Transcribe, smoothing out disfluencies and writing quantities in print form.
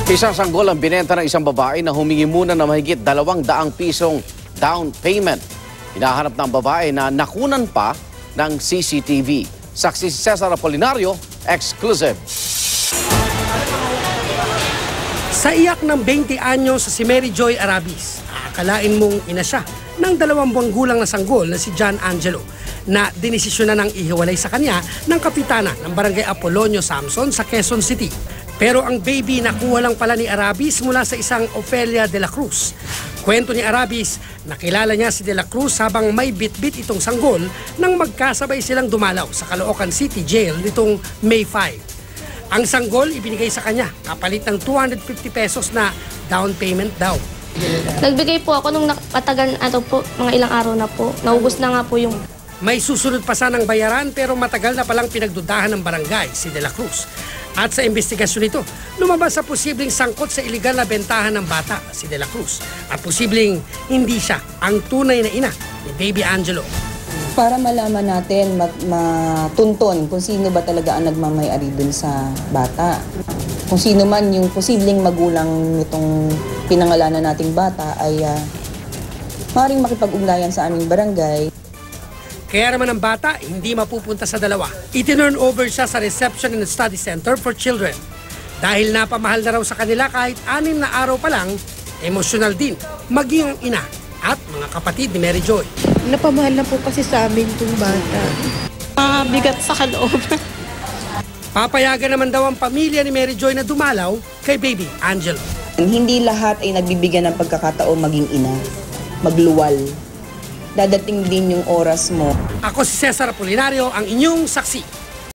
Isang sanggol ang binenta ng isang babae na humingi muna na mahigit 200 pisong down payment. Hinahanap ng babae na nakunan pa ng CCTV. Saksi si Cesar Apolinario, exclusive. Sa iyak ng 20 anyos sa si Mary Joy Arabis, akalain mong ina siya ng 2 buwang gulang na sanggol na si John Angelo na dinesisyon na ng ihiwalay sa kanya ng kapitana ng barangay Apolonio Samson sa Quezon City. Pero ang baby nakuha lang pala ni Arabis mula sa isang Ofelia de la Cruz. Kwento ni Arabis, nakilala niya si de la Cruz habang may bit-bit itong sanggol nang magkasabay silang dumalaw sa Caloocan City Jail nitong May 5. Ang sanggol ibinigay sa kanya kapalit ng 250 pesos na down payment daw. Nagbigay po ako nung matagal mga ilang araw na po. Naubos na nga po yung... May susunod pa sanang bayaran pero matagal na palang pinagdudahan ng barangay si de la Cruz. At sa investigasyon nito, lumabas sa posibleng sangkot sa iligal na bentahan ng bata si de la Cruz. At posibleng hindi siya ang tunay na ina ni Baby Angelo. Para malaman natin, matunton kung sino ba talaga ang nagmamay-ari dun sa bata. Kung sino man yung posibleng magulang nitong pinangalanan nating bata ay maaaring makipag-ugnayan sa aming barangay. Kaya naman ang bata hindi mapupunta sa dalawa. Itinurn over siya sa Reception and Study Center for Children. Dahil napamahal na raw sa kanila kahit 6 na araw pa lang, emosyonal din maging ang ina at mga kapatid ni Mary Joy. Napamahal na po kasi sa amin itong bata. bigat sa kalooban. Papayagan naman daw ang pamilya ni Mary Joy na dumalaw kay Baby Angelo. Hindi lahat ay nagbibigyan ng pagkakataon maging ina, magluwal. Dadating din yung oras mo. Ako si Cesar Apolinario, ang inyong saksi.